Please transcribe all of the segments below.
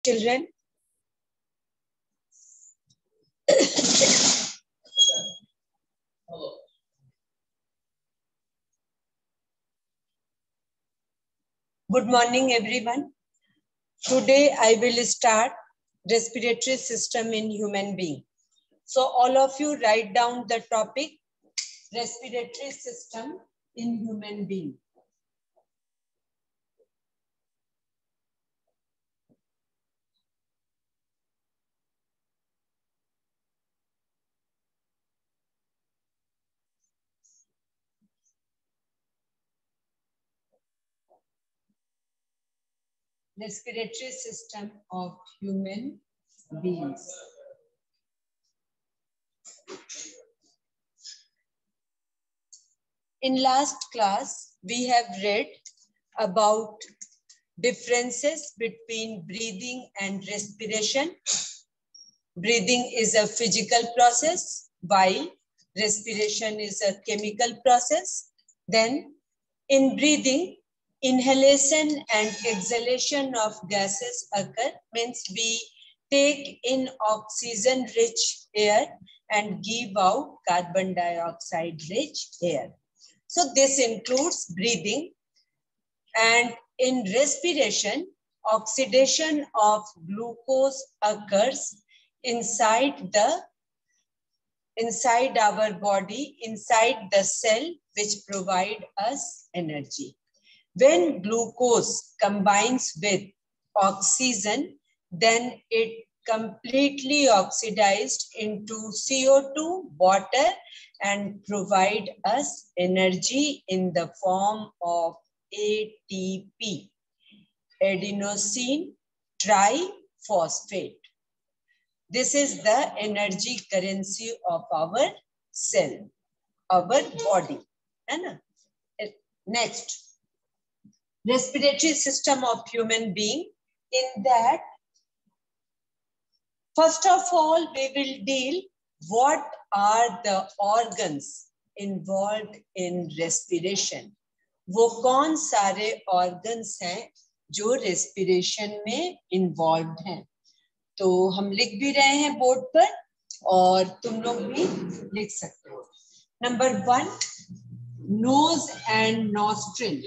children. Good morning, everyone. Today I will start respiratory system in human being. So all of you write down the topic respiratory system in human being. Respiratory system of human beings. In last class, we have read about differences between breathing and respiration. Breathing is a physical process, while respiration is a chemical process. Then, in breathing, inhalation and exhalation of gases occur, means we take in oxygen-rich air and give out carbon dioxide-rich air. So this includes breathing. And in respiration, oxidation of glucose occurs inside our body, inside the cell, which provide us energy. When glucose combines with oxygen, then it completely oxidized into CO2, water, and provide us energy in the form of ATP, adenosine triphosphate. This is the energy currency of our cell, our body. Next, respiratory system of human being. In that, first of all, we will deal what are the organs involved in respiration. वो कौन सारे organs हैं जो respiration में involved हैं. तो हम लिख भी रहे हैं बोर्ड पर और तुम लोग भी लिख सकते हो. Number 1, nose and nostril.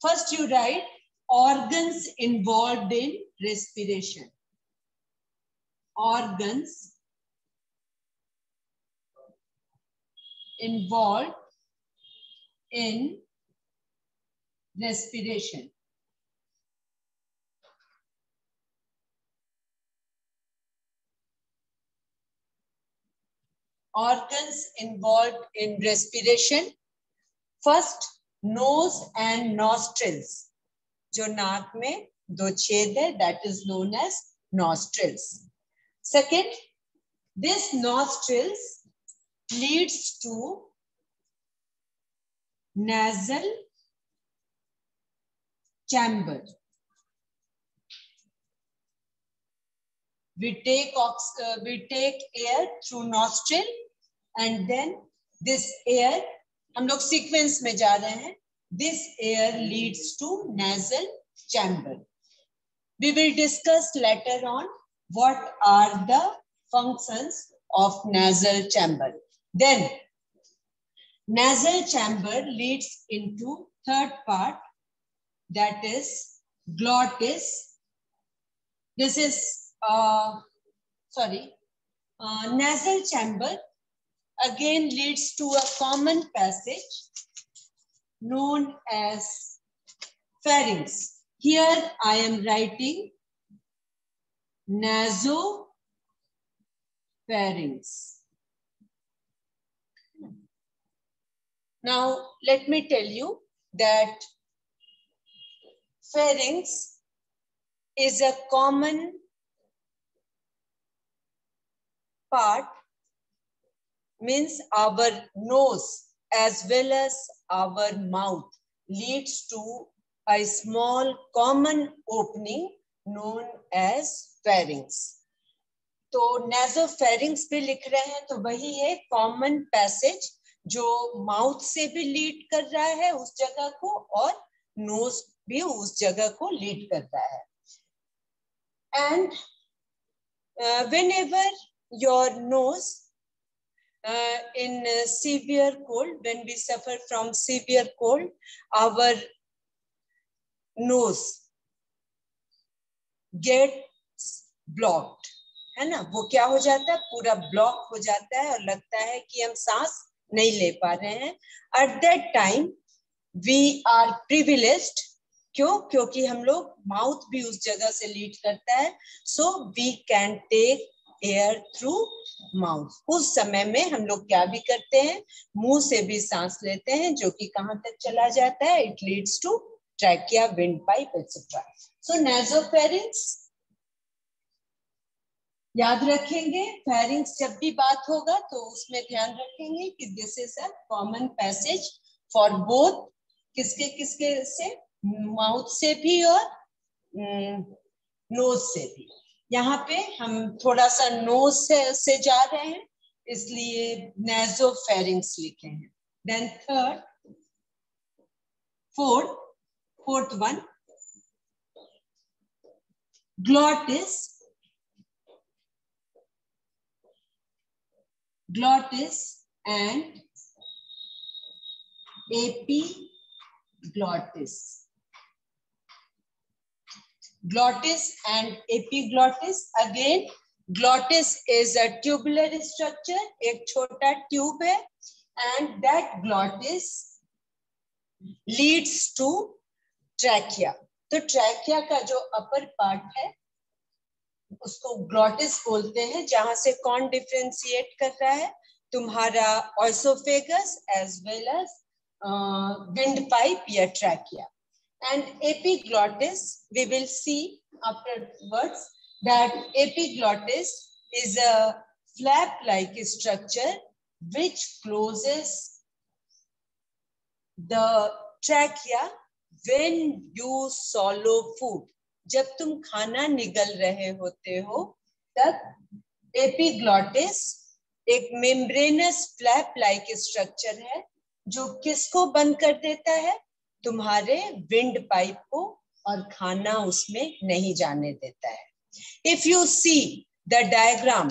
First you write organs involved in respiration. Organs involved in respiration. Organs involved in respiration. First, nose and nostrils. जो नाक में दो छेद है, that is known as nostrils. Second, this nostrils leads to nasal chamber. We take air through nostril and then this air, हम लोग sequence में जा रहे हैं. This air leads to nasal chamber. We will discuss later on what are the functions of nasal chamber. Then, nasal chamber leads into third part, that is glottis. This is, nasal chamber again leads to a common passage known as pharynx. Here I am writing nasopharynx. Now let me tell you that pharynx is a common part, means our nose as well as our mouth leads to a small common opening known as pharynx. तो nasopharynx पे लिख रहे हैं तो वही है common passage जो mouth से भी लीड कर रहा है उस जगह को और नोज भी उस जगह को लीड करता है. And whenever your nose in severe cold, when we suffer from severe cold, our nose gets blocked, है ना. वो क्या हो जाता है, पूरा ब्लॉक हो जाता है और लगता है कि हम सांस नहीं ले पा रहे हैं. At that time we are privileged. क्यों? क्योंकि हम लोग माउथ भी उस जगह से लीड करता है. So we can take air through mouth. उस समय में हम लोग क्या भी करते हैं, मुंह से भी सांस लेते हैं, जो कि कहां तक चला जाता है, it leads to trachea, wind pipe etcetera. So nasopharynx याद रखेंगे. फेरिंग्स जब भी बात होगा तो उसमें ध्यान रखेंगे कि this is a common passage for both. किसके किसके से, माउथ से भी और नोज से भी. यहाँ पे हम थोड़ा सा नोज से जा रहे हैं इसलिए नेजोफेरिंग्स लिखे हैं. Then third, fourth one, glottis. Glottis and epiglottis. Glottis and epiglottis. Again, glottis is a tubular structure. एक छोटा ट्यूब है and that glottis leads to trachea. तो trachea का जो upper part है उसको ग्लॉटिस बोलते हैं, जहां से कौन डिफरेंशिएट कर रहा है, तुम्हारा oesophagus as well as wind pipe या trachea. And epiglottis, we will see afterwards that epiglottis is a flap like structure which closes the trachea when you swallow food. जब तुम खाना निगल रहे होते हो तब एपिग्लॉटिस एक मेम्ब्रेनस फ्लैप लाइक स्ट्रक्चर है जो किसको बंद कर देता है, तुम्हारे विंड पाइप को, और खाना उसमें नहीं जाने देता है. If you see the diagram,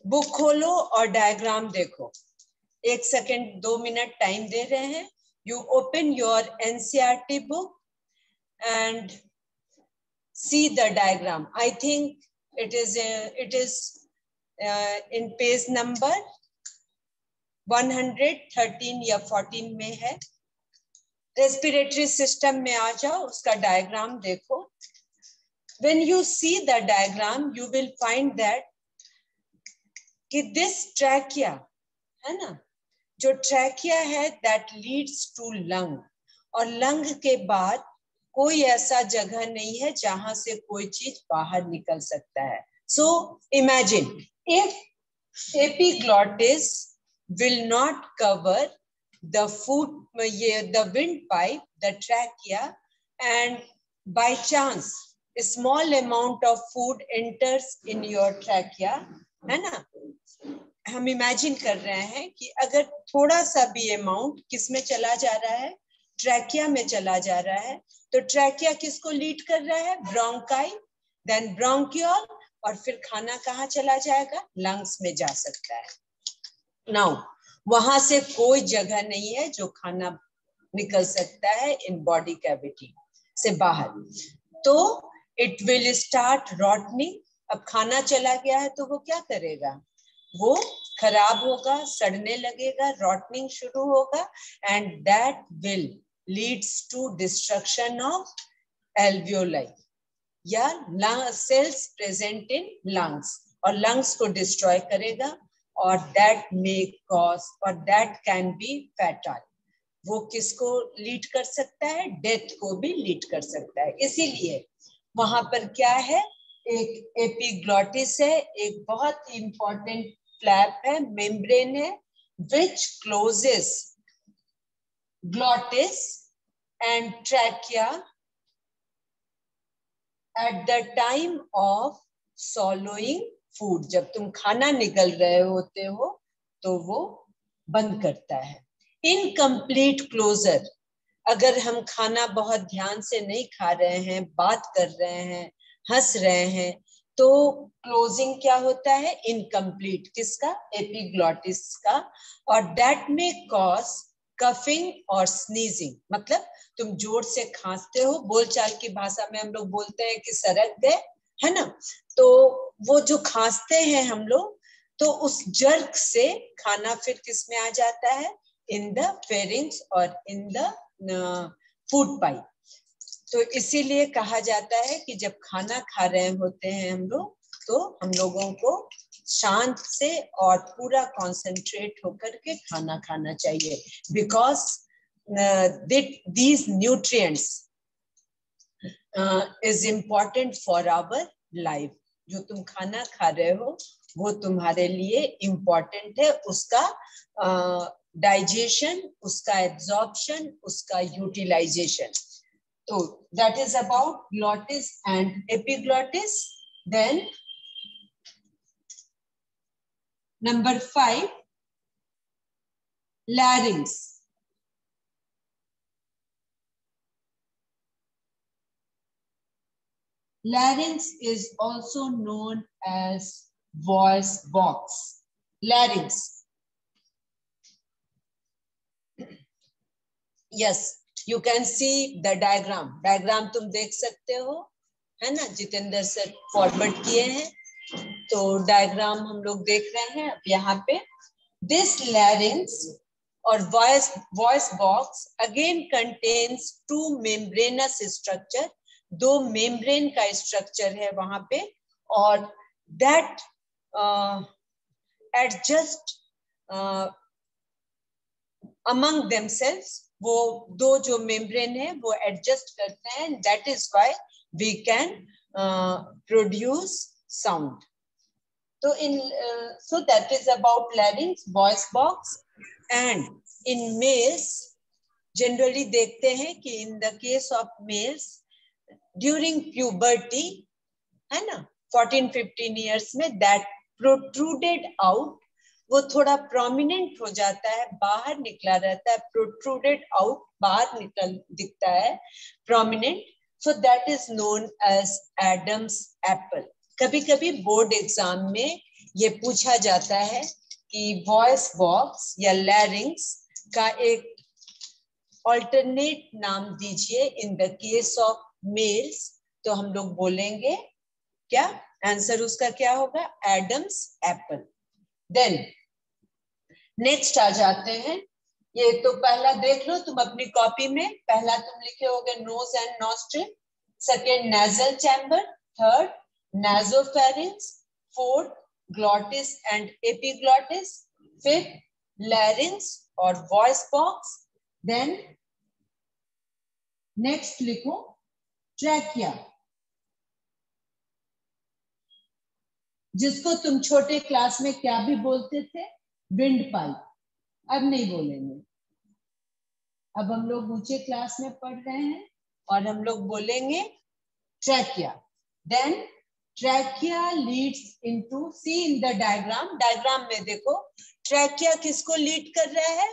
book खोलो और डायग्राम देखो. 1 सेकेंड 2 मिनट टाइम दे रहे हैं. You open your NCERT book and see the diagram. I think it is in page number 113 या 14 में है. रेस्पिरेटरी सिस्टम में आ जाओ, उसका डायग्राम देखो. When you see the diagram, you will find that कि this trachea है ना, जो trachea है that leads to lung, और लंग के बाद कोई ऐसा जगह नहीं है जहां से कोई चीज बाहर निकल सकता है. So imagine if epiglottis will not cover the food, the wind pipe, the trachea, and by chance a small amount of food enters in your trachea, है ना. हम इमेजिन कर रहे हैं कि अगर थोड़ा सा भी अमाउंट किसमें चला जा रहा है, ट्रैकिया में चला जा रहा है, तो ट्रैकिया किसको लीड कर रहा है, ब्रोंकाई, देन ब्रोंकियोल, और फिर खाना कहाँ चला जाएगा, लंग्स में जा सकता है. नाउ वहां से कोई जगह नहीं है जो खाना निकल सकता है इन बॉडी कैविटी से बाहर. तो इट विल स्टार्ट रॉटनिंग. अब खाना चला गया है तो वो क्या करेगा, वो खराब होगा, सड़ने लगेगा, रॉटनिंग शुरू होगा, and that will leads to destruction of alveoli या सेल्स प्रेजेंट इन लंग्स, और लंग्स को डिस्ट्रॉय करेगा, और दैट मे कॉज, और दैट कैन बी फैटल. वो किसको लीड कर सकता है, डेथ को भी लीड कर सकता है. इसीलिए वहां पर क्या है, एक एपिग्लॉटिस है, एक बहुत ही इंपॉर्टेंट फ्लैप है, मेम्ब्रेन है, which closes glottis and trachea at the time of swallowing food, जब तुम खाना निगल रहे होते हो तो वो बंद करता है। इनकम्प्लीट क्लोजर, अगर हम खाना बहुत ध्यान से नहीं खा रहे हैं, बात कर रहे हैं, हंस रहे हैं, तो क्लोजिंग क्या होता है? इनकम्प्लीट। किसका? एपिग्लॉटिस का। और दैट में कॉज कफिंग और स्नीजिंग, मतलब तुम जोर से खांसते हो, बोलचाल की भाषा में हम लोग बोलते हैं कि सरक गए, है ना? तो वो जो खांसते हैं हम लोग, तो उस जर्क से खाना फिर किस में आ जाता है? इन द फेरिंग्स और इन द फूड पाइप। तो इसीलिए कहा जाता है कि जब खाना खा रहे होते हैं हम लोग, तो हम लोगों को शांत से और पूरा कंसंट्रेट होकर के खाना खाना चाहिए, because these nutrients is important for our life. जो तुम खाना खा रहे हो वो तुम्हारे लिए इम्पोर्टेंट है, उसका डाइजेशन, उसका एब्जॉर्प्शन, उसका utilisation. So that is about glottis and epiglottis. Then number 5, larynx. Larynx is also known as voice box. Larynx. Yes, you can see the diagram. Diagram तुम देख सकते हो, है ना? जितेंद्र सर फॉरवर्ड किए हैं, तो डायग्राम हम लोग देख रहे हैं अब यहाँ पे। This larynx or voice box again contains two membranous structure. दो मेम्ब्रेन का स्ट्रक्चर है वहां पे, और that adjust among themselves, वो दो जो मेम्ब्रेन है वो एडजस्ट करते हैं, that is why we can produce sound. तो इन so that is about larynx, voice box. And in males generally देखते हैं कि in the case of males during puberty, है ना, 14-15 years में, that protruded out, वो थोड़ा प्रोमिनेंट हो जाता है, बाहर निकला रहता है, प्रोट्रूडेड आउट, बाहर निकल दिखता है, prominent. So that is known as Adam's apple. कभी कभी बोर्ड एग्जाम में ये पूछा जाता है कि वॉइस बॉक्स या लैरिंग्स का एक ऑल्टरनेट नाम दीजिए इन द केस ऑफ मेल्स, तो हम लोग बोलेंगे क्या? आंसर उसका क्या होगा? Adams apple. देन नेक्स्ट आ जाते हैं, ये तो पहला देख लो तुम अपनी कॉपी में, पहला तुम लिखे होगे nose and nostril, second nasal chamber, third nasopharynx, fourth glottis and epiglottis, fifth larynx और वॉइस बॉक्स। देन नेक्स्ट लिखो ट्रैकिया, जिसको तुम छोटे क्लास में क्या भी बोलते थे? Wind pipe. अब नहीं बोलेंगे, अब हम लोग ऊंचे क्लास में पढ़ रहे हैं और हम लोग बोलेंगे trachea. Then trachea leads into, see in the diagram, diagram में देखो ट्रैकिया किसको लीड कर रहा है?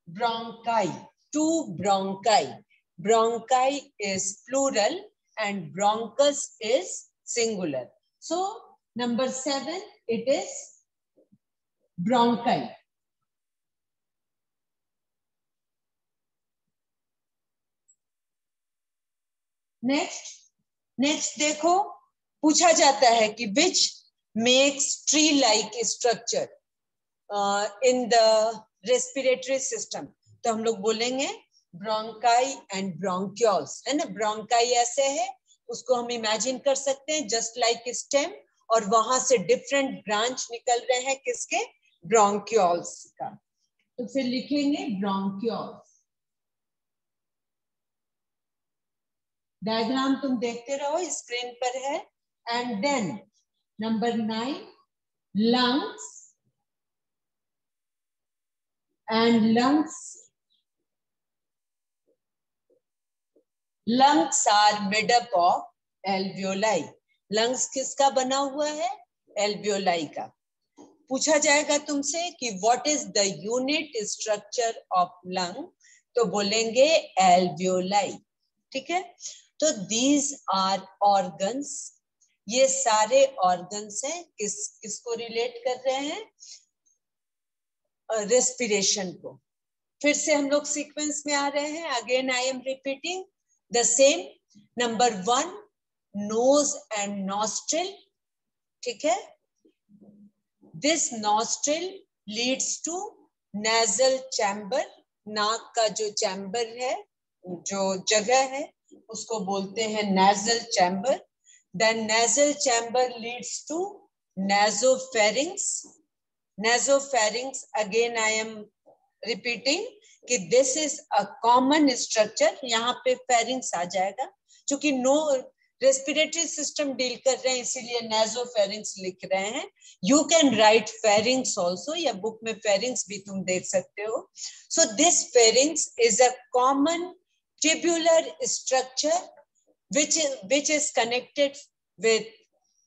Bronchi, two bronchi. Bronchi is plural and bronchus is singular. So number 7, it is bronchi. Next देखो, पूछा जाता है कि which makes tree like structure in the respiratory system, तो हम लोग बोलेंगे ब्रोंकाई एंड ब्रोंक्यूल्स, है ना? ब्रोंकाई ऐसे है, उसको हम इमेजिन कर सकते हैं जस्ट लाइक स्टेम, और वहां से डिफरेंट ब्रांच निकल रहे हैं किसके? ब्रोंक्यूल्स का। तो फिर लिखेंगे ब्रोंक्यूल्स। डायग्राम तुम देखते रहो, स्क्रीन पर है। And then number 9, lungs and lungs are made up of alveoli. lungs किसका बना हुआ है? एल्वियोलाई का। पूछा जाएगा तुमसे कि what is the unit structure of lung, तो बोलेंगे एल्वियोलाई। ठीक है, तो दीज आर ऑर्गन्स, ये सारे ऑर्गन्स हैं, किसको रिलेट कर रहे हैं, रेस्पिरेशन को। फिर से हम लोग सीक्वेंस में आ रहे हैं, again I am repeating the same. Number 1 nose and nostril, ठीक है, this nostril leads to nasal chamber, नाक का जो चैम्बर है, जो जगह है, उसको बोलते हैं nasal chamber. Then nasal chamber leads to nasopharynx, nasopharynx again I am repeating कि this is a common structure, यहाँ पे फेरिंग्स आ जाएगा, क्योंकि नो रेस्पिरेटरी सिस्टम डील कर रहे हैं इसीलिए नेजोफेरिंग्स लिख रहे हैं। You can write pharynx also, या बुक में फेरिंग्स भी तुम देख सकते हो। So this pharynx is a common tubular structure which is connected with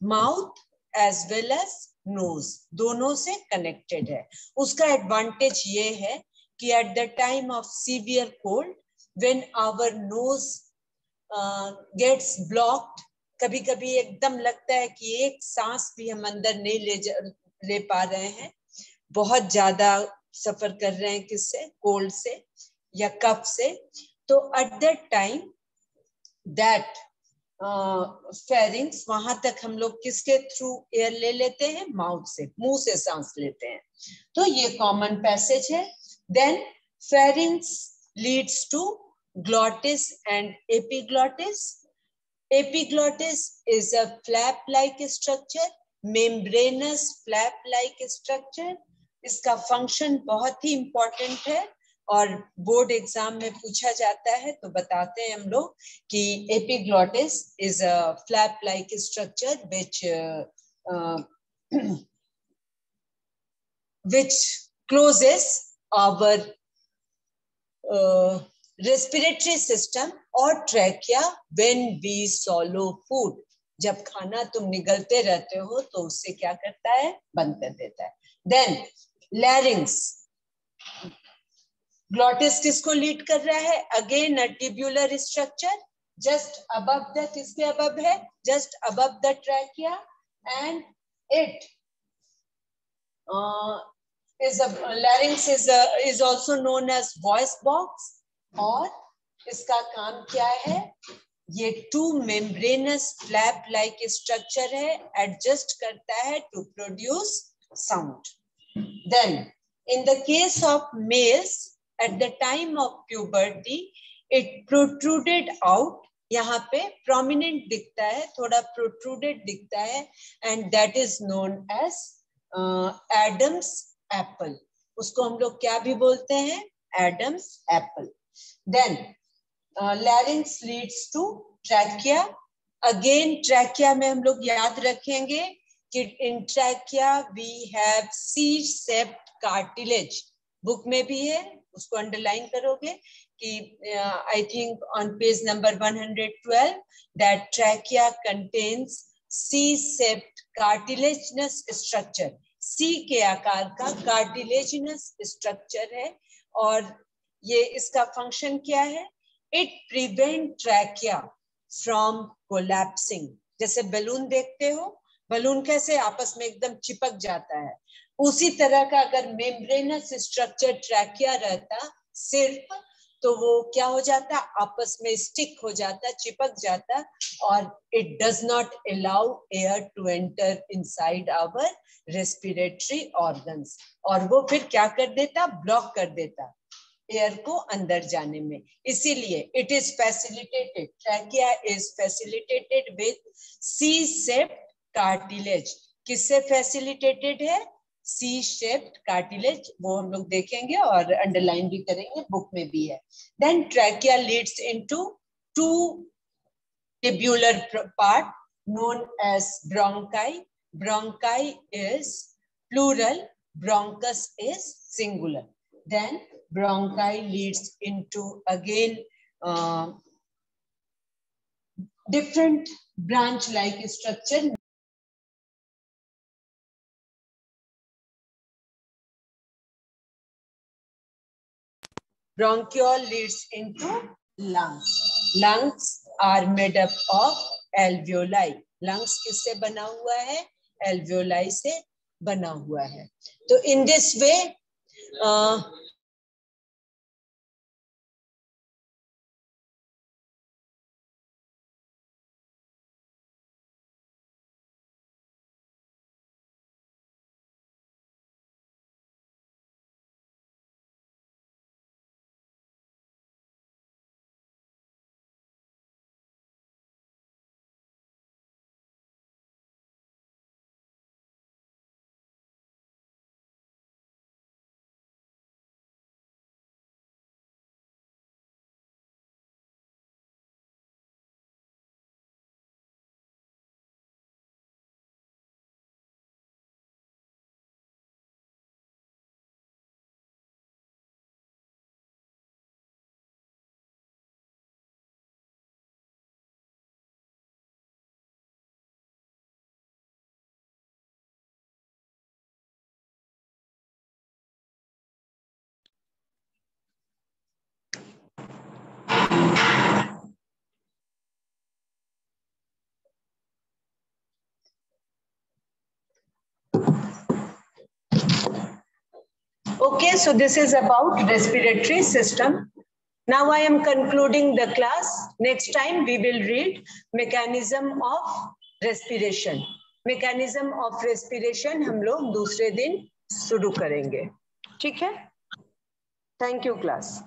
mouth as well as nose, दोनों से कनेक्टेड है। उसका एडवांटेज ये है कि at the time of severe cold when our nose gets blocked, कभी कभी एकदम लगता है कि एक सांस भी हम अंदर नहीं ले पा रहे हैं, बहुत ज्यादा सफर कर रहे हैं किससे, कोल्ड से या कफ से, तो eight that time that pharynx, वहां तक हम लोग किसके थ्रू एयर ले लेते हैं, माउथ से, मुंह से सांस लेते हैं, तो ये कॉमन पैसेज है। Then pharynx leads to glottis and epiglottis. Epiglottis is a flap like structure, membranous flap like structure. इसका फंक्शन बहुत ही इंपॉर्टेंट है और बोर्ड एग्जाम में पूछा जाता है, तो बताते हैं हम लोग कि epiglottis is a flap like structure which closes our respiratory system or trachea when we swallow food. जब खाना तुम निगलते रहते हो तो उससे क्या करता है, बंद कर देता है। देन लैरिंग्स, ग्लॉटिस किसको लीड कर रहा है, again a tubular structure just above the, किसके अबव है, just above the trachea, and it is a larynx is also known as voice box। और इसका काम क्या है, ये two membranous flap like structure है, एडजस्ट करता है to produce sound. Then in the case of males at the time of puberty it protruded out, यहाँ पे प्रोमिनेंट दिखता है, थोड़ा प्रोट्रूडेड दिखता है, and that is known as Adam's apple. उसको हम लोग क्या भी बोलते हैं, Adam's apple. Then larynx leads to trachea. Again trachea में हम लोग याद रखेंगे कि in trachea we have C shaped cartilage, book में भी है, उसको अंडरलाइन करोगे कि I think on page number 112 that trachea contains C shaped cartilaginous structure, C के आकार का कार्टिलेजिनस स्ट्रक्चर है। और ये इसका फंक्शन क्या है, it prevent trachea from collapsing. जैसे बलून देखते हो, बलून कैसे आपस में एकदम चिपक जाता है, उसी तरह का अगर मेम्ब्रेनस स्ट्रक्चर ट्रैकिया रहता सिर्फ, तो वो क्या हो जाता, आपस में स्टिक हो जाता, चिपक जाता, और it does not allow air to enter inside our respiratory organs, और वो फिर क्या कर देता, ब्लॉक कर देता एयर को अंदर जाने में। इसीलिए it is facilitated, trachea is facilitated with C shaped cartilage. किससे फैसिलिटेटेड है, सी शेप्ड कार्टिलेज, वो हम लोग देखेंगे और अंडरलाइन भी करेंगे, बुक में भी है। Then trachea leads into two tubular part known as bronchi. Bronchi is plural, bronchus is singular. Then bronchi leads into again different branch like structure bronchiole leads into lungs. Lungs are made up of alveoli. Lungs किससे बना हुआ है? Alveoli से बना हुआ है. तो in this way okay, so this is about respiratory system. Now I am concluding the class. Next time we will read mechanism of respiration. Mechanism of respiration हम लोग दूसरे दिन शुरू करेंगे. ठीक है? Thank you class.